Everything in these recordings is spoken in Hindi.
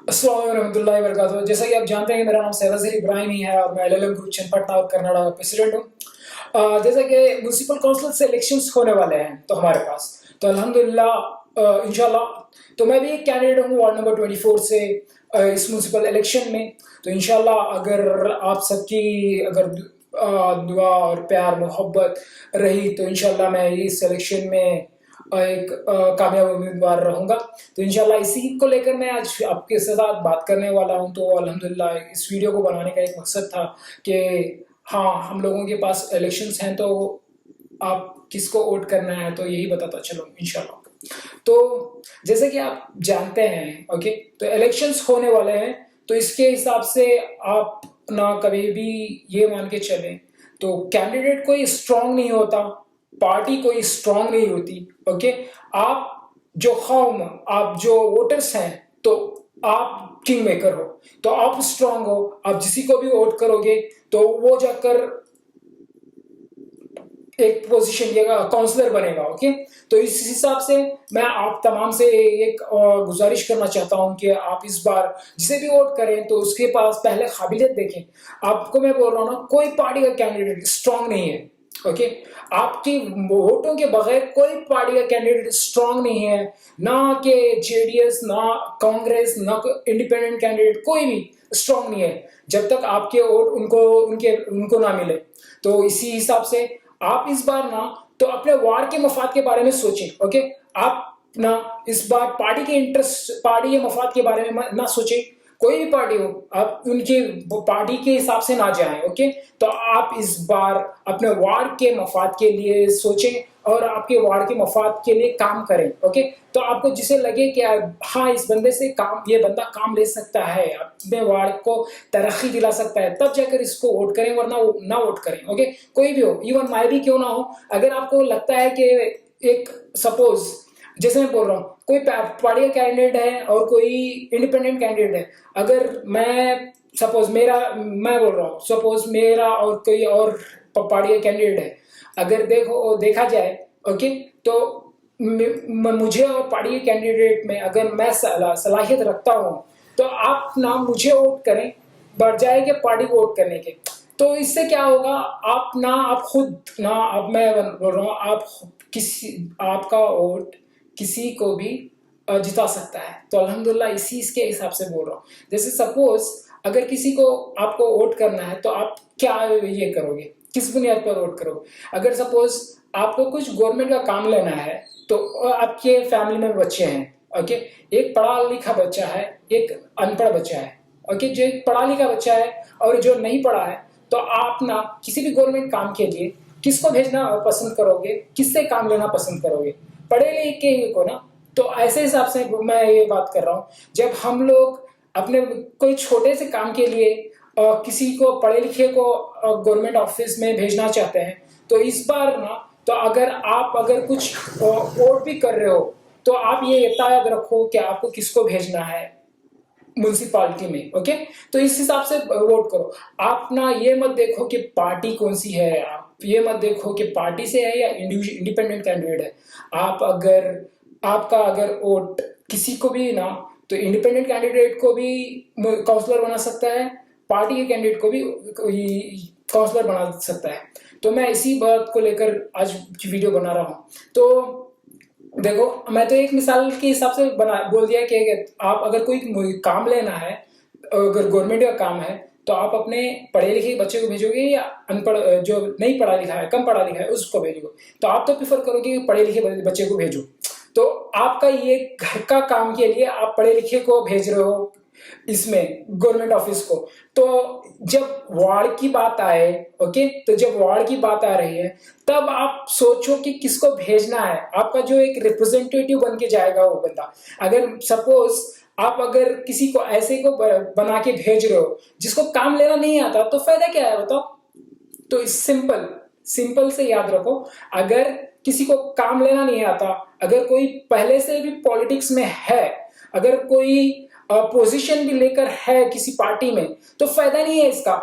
अस्सलाम वालेकुम रहमतुल्लाहि व बरकातहू। जैसा कि आप जानते हैं कि मेरा नाम सैयद इब्राहिम ही है और मैं एलएलएम ग्रुप चन्नपट्टा और कर्नाटका का प्रेसिडेंट हूँ। जैसा कि म्युनिसिपल काउंसिल से इलेक्शंस होने वाले हैं तो हमारे पास तो अल्हम्दुलिल्लाह इंशाल्लाह तो मैं भी एक कैंडिडेट हूँ वार्ड नंबर 24 से इस म्युनिसिपल इलेक्शन में। तो इंशाल्लाह अगर आप सबकी अगर दुआ और प्यार मोहब्बत रही तो इंशाल्लाह मैं इस इलेक्शन में एक कामयाब उम्मीदवार रहूंगा। तो इंशाल्लाह इसी को लेकर मैं आज आपके साथ बात करने वाला हूं। तो अल्हम्दुलिल्लाह इस वीडियो को बनाने का एक मकसद था कि हाँ, हम लोगों के पास इलेक्शंस हैं तो आप किसको वोट करना है तो यही बताता चलो इंशाल्लाह। तो जैसे कि आप जानते हैं ओके, तो इलेक्शंस होने वाले हैं तो इसके हिसाब से आप ना कभी भी ये मान के चलें तो कैंडिडेट कोई स्ट्रांग नहीं होता, पार्टी कोई स्ट्रांग नहीं होती। ओके, आप जो कौम, आप जो वोटर्स हैं तो आप किंग मेकर हो, तो आप स्ट्रांग हो, आप जिसी को भी वोट करोगे तो वो जाकर एक पोजीशन या काउंसलर बनेगा। ओके, तो इस हिसाब से मैं आप तमाम से एक गुजारिश करना चाहता हूं कि आप इस बार जिसे भी वोट करें तो उसके पास पहले काबिलियत देखें। आपको मैं बोल रहा हूं ना, कोई पार्टी का कैंडिडेट स्ट्रांग नहीं है। ओके, आपकी वोटों के बगैर कोई पार्टी का कैंडिडेट स्ट्रांग नहीं है, ना कि जेडीएस, ना कांग्रेस, ना इंडिपेंडेंट कैंडिडेट, कोई भी स्ट्रांग नहीं है जब तक आपके वोट उनको ना मिले। तो इसी हिसाब से आप इस बार ना तो अपने वार्ड के मफाद के बारे में सोचें। ओके, आप ना इस बार पार्टी के इंटरेस्ट, पार्टी के मफाद के बारे में ना सोचें। कोई भी पार्टी हो, आप उनके पार्टी के हिसाब से ना जाएं। ओके, तो आप इस बार अपने वार्ड के मफाद के लिए सोचें और आपके वार्ड के मफाद के लिए काम करें। ओके, तो आपको जिसे लगे कि हाँ, इस बंदे से काम, ये बंदा काम ले सकता है, अपने वार्ड को तरक्की दिला सकता है, तब जाकर इसको वोट करें, वरना ना वोट करें। ओके, कोई भी हो, इवन मैं भी क्यों ना हो, अगर आपको लगता है कि एक सपोज जैसे मैं बोल रहा हूँ कोई पार्टी का कैंडिडेट है और कोई इंडिपेंडेंट कैंडिडेट है, अगर मैं सपोज मेरा मैं बोल रहा हूँ सपोज मेरा और कोई और पार्टी का कैंडिडेट है, अगर देखा जाए ओके, तो मुझे और पार्टी के कैंडिडेट में अगर मैं सलाहियत रखता हूँ तो आप ना मुझे वोट करें बढ़ जाए कि पार्टी को वोट करने के। तो इससे क्या होगा, आप खुद ना, अब मैं बोल रहा हूँ, आप किसी आपका वोट किसी को भी जिता सकता है। तो अल्हम्दुलिल्लाह इसी इसके हिसाब से बोल रहा हूँ। जैसे सपोज अगर किसी को आपको वोट करना है तो आप क्या ये करोगे, किस बुनियाद पर वोट करोगे। अगर सपोज आपको कुछ गवर्नमेंट का काम लेना है तो आपके फैमिली में बच्चे हैं, ओके, एक पढ़ा लिखा बच्चा है, एक अनपढ़ बच्चा है। ओके, जो एक पढ़ा लिखा बच्चा है और जो नहीं पढ़ा है, तो आप ना किसी भी गवर्नमेंट काम के लिए किसको भेजना पसंद करोगे, किससे काम लेना पसंद करोगे, पढ़े लिखे को ना। तो ऐसे हिसाब से मैं ये बात कर रहा हूँ, जब हम लोग अपने कोई छोटे से काम के लिए किसी को पढ़े लिखे को गवर्नमेंट ऑफिस में भेजना चाहते हैं, तो इस बार ना तो अगर कुछ वोट भी कर रहे हो तो आप ये याद रखो कि आपको किसको भेजना है म्यूनसिपालिटी में। ओके, तो इस हिसाब से वोट करो। आप ना ये मत देखो कि पार्टी कौन सी है, आप ये मत देखो कि पार्टी से है या इंडिपेंडेंट कैंडिडेट है। आप अगर आपका अगर वोट किसी को भी ना, तो इंडिपेंडेंट कैंडिडेट को भी काउंसलर बना सकता है, पार्टी के कैंडिडेट को भी काउंसलर बना सकता है। तो मैं इसी बात को लेकर आज वीडियो बना रहा हूँ। तो देखो, मैं तो एक मिसाल के हिसाब से बना बोल दिया कि आप अगर कोई काम लेना है, अगर गवर्नमेंट का काम है, तो आप अपने पढ़े लिखे बच्चे को भेजोगे या अनपढ़, जो नहीं पढ़ा लिखा है, कम पढ़ा लिखा है, उसको भेजोगे। तो आप तो प्रेफर करोगे कि पढ़े लिखे बच्चे को भेजो। तो आपका ये घर का काम के लिए आप पढ़े लिखे को भेज रहे हो इसमें गवर्नमेंट ऑफिस को। तो जब वार्ड की बात आए, ओके, तो जब वार्ड की बात आ रही है तब आप सोचो कि किसको भेजना है, आपका जो एक रिप्रेजेंटेटिव बन के जाएगा वो बंदा। अगर सपोज आप अगर किसी को ऐसे को बना के भेज रहे हो जिसको काम लेना नहीं आता, तो फायदा क्या है बताओ। तो सिंपल सिंपल से याद रखो, अगर किसी को काम लेना नहीं आता, अगर कोई पहले से भी पॉलिटिक्स में है, अगर कोई पोजीशन भी लेकर है किसी पार्टी में, तो फायदा नहीं है इसका।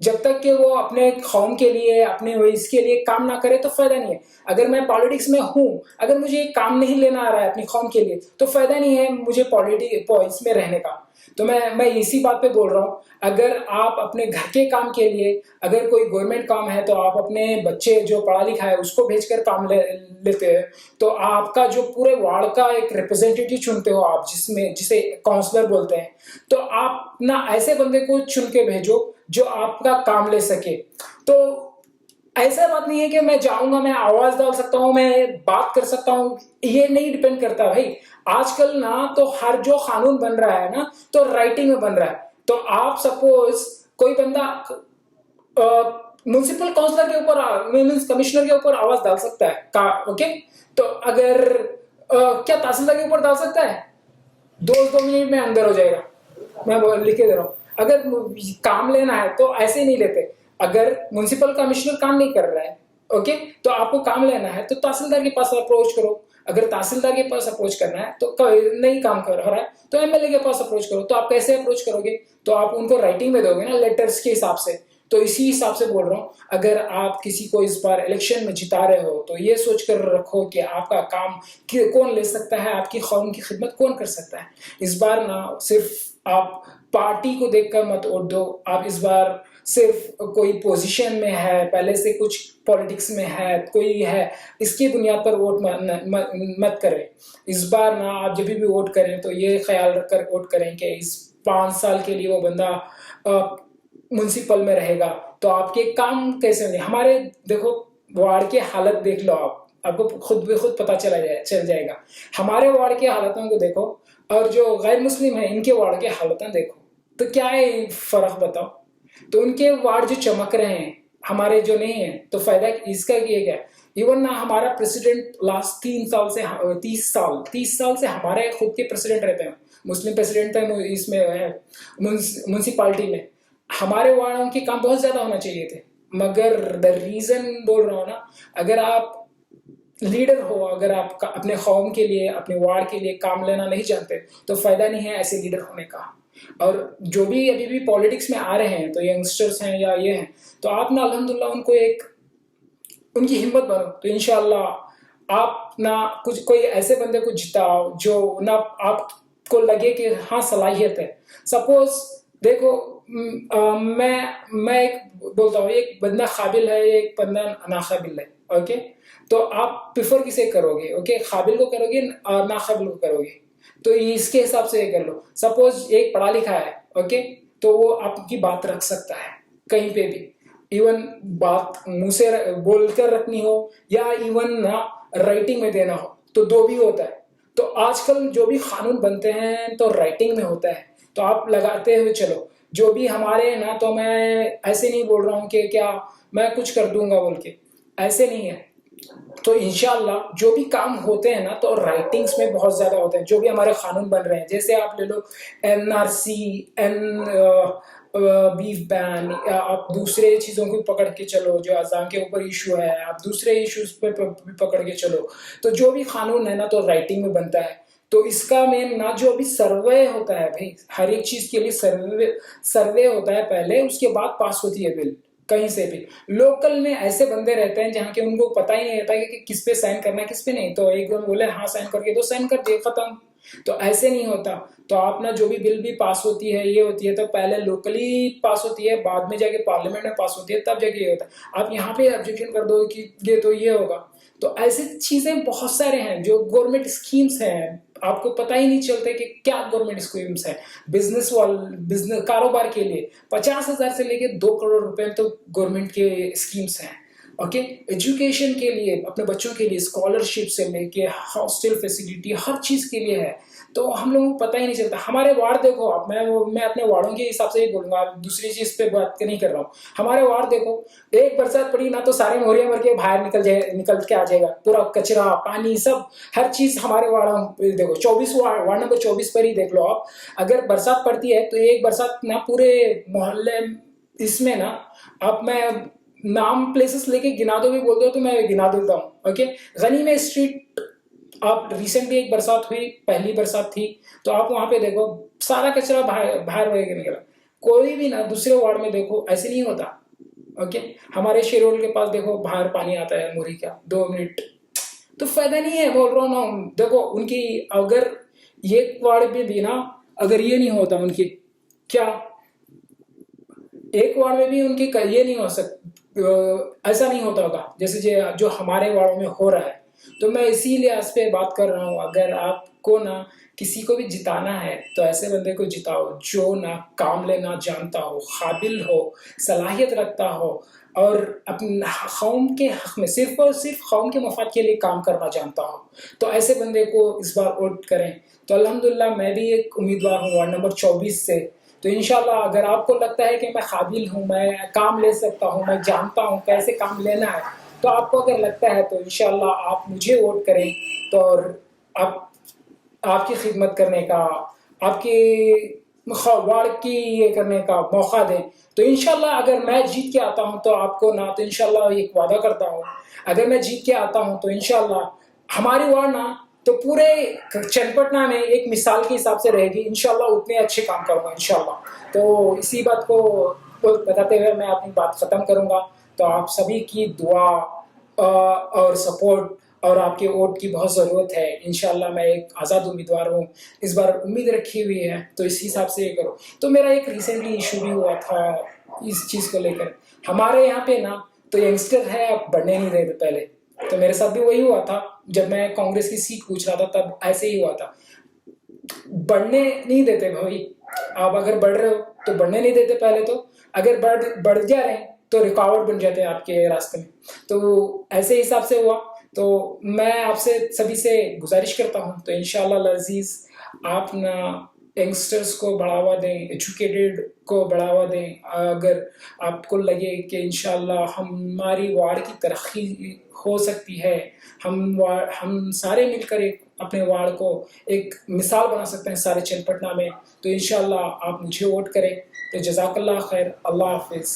जब तक कि वो अपने कौम के लिए, अपने इसके लिए काम ना करे तो फायदा नहीं है। अगर मैं पॉलिटिक्स में हूँ, अगर मुझे काम नहीं लेना आ रहा है अपनी कौम के लिए, तो फायदा नहीं है मुझे पॉलिटिक्स में रहने का। तो मैं इसी बात पे बोल रहा हूँ, अगर आप अपने घर के काम के लिए, अगर कोई गवर्नमेंट काम है तो आप अपने बच्चे जो पढ़ा लिखा है उसको भेजकर काम लेते हैं, तो आपका जो पूरे वार्ड का एक रिप्रेजेंटेटिव चुनते हो आप, जिसमें जिसे काउंसलर बोलते हैं, तो आप ना ऐसे बंदे को चुन के भेजो जो आपका काम ले सके। तो ऐसा बात नहीं है कि मैं जाऊंगा, मैं आवाज डाल सकता हूँ, मैं बात कर सकता हूँ, ये नहीं डिपेंड करता भाई। आजकल ना तो हर जो कानून बन रहा है ना, तो राइटिंग में बन रहा है। तो आप सपोज कोई बंदा म्युनिसिपल काउंसलर के ऊपर, मीन्स कमिश्नर के ऊपर आवाज डाल सकता है का, ओके। तो अगर क्या तहसीलदार के ऊपर डाल सकता है? 2 मिनट में अंदर हो जाएगा, मैं लिख के दे रहा हूँ। अगर काम लेना है तो ऐसे नहीं लेते। अगर म्युनिसिपल कमिश्नर काम नहीं कर रहा है, ओके, तो आपको काम लेना है तो तहसीलदार के पास अप्रोच करो। अगर तहसीलदार के पास अप्रोच करना है तो नहीं काम कर रहा है तो एमएलए के पास अप्रोच करो। तो आप कैसे अप्रोच करोगे? तो आप उनको राइटिंग में दोगे ना, लेटर्स के हिसाब से। तो इसी हिसाब से बोल रहा हूँ, अगर आप किसी को इस बार इलेक्शन में जिता रहे हो तो ये सोच कर रखो कि आपका काम कौन ले सकता है, आपकी कौम की खिदमत कौन कर सकता है। इस बार ना सिर्फ आप पार्टी को देखकर मत वोट दो। आप इस बार सिर्फ कोई पोजीशन में है, पहले से कुछ पॉलिटिक्स में है, कोई है, इसकी बुनियाद पर वोट मत करें। इस बार ना आप जब भी वोट करें तो ये ख्याल रखकर वोट करें कि इस 5 साल के लिए वो बंदा म्युनिसिपल में रहेगा, तो आपके काम कैसे होंगे। हमारे देखो वार्ड की हालत देख लो, आपको खुद पता चल जाएगा। हमारे वार्ड की हालतों को देखो और जो गैर मुस्लिम है इनके वार्ड की हालतें देखो, तो क्या है फर्क बताओ। तो उनके वार्ड जो चमक रहे हैं, हमारे जो नहीं है, तो फायदा इसका ये क्या। इवन ना हमारा प्रेसिडेंट लास्ट 3 साल से 30 साल से हमारे खुद के प्रेसिडेंट रहते हैं, मुस्लिम प्रेसिडेंट है, इसमें है म्यूनसिपालिटी में। हमारे वार्ड के काम बहुत ज्यादा होना चाहिए थे, मगर द रीजन बोल रहा हूँ ना, अगर आप लीडर हो, अगर आप अपने कौम के लिए, अपने वार्ड के लिए काम लेना नहीं जानते, तो फायदा नहीं है ऐसे लीडर होने का। और जो भी अभी भी पॉलिटिक्स में आ रहे हैं, तो यंगस्टर्स हैं या ये हैं, तो आप ना अल्हम्दुलिल्लाह उनको एक उनकी हिम्मत बनो। तो इंशाल्लाह आप ना कुछ कोई ऐसे बंदे को जिताओ जो ना आपको लगे कि हाँ सलाहियत है। सपोज देखो, मैं एक बोलता हूँ, एक बंदा काबिल है, एक बंदा नाकाबिल है, ओके। तो आप प्रिफर किसे करोगे? ओके, काबिल को करोगे नाकाबिल को करोगे? तो इसके हिसाब से ये कर लो। सपोज एक पढ़ा लिखा है, ओके, तो वो आपकी बात रख सकता है कहीं पे भी, इवन बात मुंह से बोलकर रखनी हो या इवन ना राइटिंग में देना हो, तो दो भी होता है। तो आजकल जो भी कानून बनते हैं तो राइटिंग में होता है, तो आप लगाते हुए चलो। जो भी हमारे ना, तो मैं ऐसे नहीं बोल रहा हूँ कि क्या मैं कुछ कर दूंगा बोल के, ऐसे नहीं है। तो इंशाल्लाह जो भी काम होते हैं ना, तो राइटिंग्स में बहुत ज्यादा होते हैं। जो भी हमारे कानून बन रहे हैं, जैसे आप ले लो एनआरसी, एन बीफ बैन, आप दूसरे चीजों को पकड़ के चलो, जो अजान के ऊपर इशू है, आप दूसरे इश्यूज पे पकड़ के चलो। तो जो भी कानून है ना, तो राइटिंग में बनता है। तो इसका मेन ना जो अभी सर्वे होता है भाई, हर एक चीज के लिए सर्वे होता है पहले, उसके बाद पास होती है बिल। कहीं से भी लोकल में ऐसे बंदे रहते हैं जहाँ के उनको पता ही नहीं रहता कि किस पे साइन करना है किस पे नहीं, तो एकदम बोले हाँ साइन करके दो, साइन कर दिए, खत्म। तो ऐसे नहीं होता। तो आप ना जो भी बिल भी पास होती है, ये होती है, तो पहले लोकली पास होती है, बाद में जाके पार्लियामेंट में पास होती है, तब जाके ये होता है। आप यहाँ पे ऑब्जेक्शन कर दो कि ये तो ये होगा। तो ऐसी चीजें बहुत सारे हैं जो गवर्नमेंट स्कीम्स हैं, आपको पता ही नहीं चलता कि क्या गवर्नमेंट स्कीम्स है। बिजनेस कारोबार के लिए 50,000 से लेके 2 करोड़ रुपए तो गवर्नमेंट के स्कीम्स हैं, ओके। एजुकेशन के लिए, अपने बच्चों के लिए स्कॉलरशिप से लेके हॉस्टल फैसिलिटी, हर चीज के लिए है। तो हम लोगों को पता ही नहीं चलता। हमारे वार्ड देखो आप, मैं अपने वार्डों के हिसाब से ही बोलूंगा, दूसरी चीज पे बात नहीं कर रहा हूँ। हमारे वार्ड देखो, एक बरसात पड़ी ना तो सारे मोहरिया मर के बाहर निकल के आ जाएगा, पूरा कचरा पानी सब, हर चीज हमारे वार्ड देखो। 24 वार्ड नंबर 24 पर ही देख लो आप, अगर बरसात पड़ती है तो एक बरसात ना पूरे मोहल्ले इसमें ना, अब मैं नाम प्लेसेस लेके गिना दो भी बोल दो तो मैं गिना देता हूँ, ओके। गनी में स्ट्रीट, आप रिसेंटली एक बरसात हुई, पहली बरसात थी, तो आप वहां पे देखो सारा कचरा बाहर निकला। कोई भी ना दूसरे वार्ड में देखो ऐसे नहीं होता। ओके, हमारे शेरोल के पास देखो बाहर पानी आता है मुरी का 2 मिनट, तो फायदा नहीं है, बोल रहा हूँ ना। देखो उनकी अगर ये वार्ड में भी ना, अगर ये नहीं होता उनकी क्या, एक वार्ड में भी उनकी ये नहीं हो सकता, ऐसा नहीं होता होगा जैसे जो हमारे वार्ड में हो रहा है। तो मैं इसीलिए इस पे बात कर रहा हूँ, अगर आपको ना किसी को भी जिताना है तो ऐसे बंदे को जिताओ जो ना काम लेना जानता हो, काबिल हो, सलाहियत रखता हो, और अपने कौम के हक में सिर्फ और सिर्फ कौम के मफाद के लिए काम करना जानता हो। तो ऐसे बंदे को इस बार वोट करें। तो अल्हम्दुलिल्लाह मैं भी एक उम्मीदवार हूँ वार्ड नंबर 24 से। तो इंशाल्लाह अगर आपको लगता है कि मैं काबिल हूँ, मैं काम ले सकता हूँ, मैं जानता हूँ कैसे काम लेना है, तो आपको अगर लगता है तो इंशाल्लाह आप मुझे वोट करें। तो और आप आपकी खिदमत करने का, आपकी वार्ड की ये करने का मौका दें। तो इंशाल्लाह अगर मैं जीत के आता हूँ तो आपको ना, तो इंशाल्लाह एक वादा करता हूँ, अगर मैं जीत के आता हूँ तो इंशाल्लाह हमारी वार्ड ना तो पूरे चनपटना में एक मिसाल के हिसाब से रहेगी। इंशाल्लाह उतने अच्छे काम करूँगा इंशाल्लाह। तो इसी बात को बताते हुए मैं अपनी बात ख़त्म करूँगा। तो आप सभी की दुआ और सपोर्ट और आपके वोट की बहुत ज़रूरत है। इंशाल्लाह मैं एक आज़ाद उम्मीदवार हूँ, इस बार उम्मीद रखी हुई है, तो इस हिसाब से ये करो। तो मेरा एक रिसेंटली इशू भी हुआ था इस चीज़ को लेकर। हमारे यहाँ पे ना तो यंगस्टर है, आप बढ़ने नहीं देते पहले। तो मेरे साथ भी वही हुआ था, जब मैं कांग्रेस की सीट पूछ रहा था तब ऐसे ही हुआ था, बढ़ने नहीं देते भाई। आप अगर बढ़ रहे हो तो बढ़ने नहीं देते पहले, तो अगर बढ़ जा रहे हैं तो रुकावट बन जाते हैं आपके रास्ते में। तो ऐसे हिसाब से हुआ। तो मैं आपसे सभी से गुजारिश करता हूँ, तो इंशाल्लाह लजीज आप ना यंगस्टर्स को बढ़ावा दें, एजुकेटेड को बढ़ावा दें। अगर आपको लगे कि इंशाल्लाह हमारी वार्ड की तरक्की हो सकती है, हम सारे मिलकर एक अपने वार्ड को एक मिसाल बना सकते हैं सारे चನ್ನपटना में, तो इंशाल्लाह आप मुझे वोट करें। तो जज़ाकल्लाह खैर, अल्लाह हाफिज़।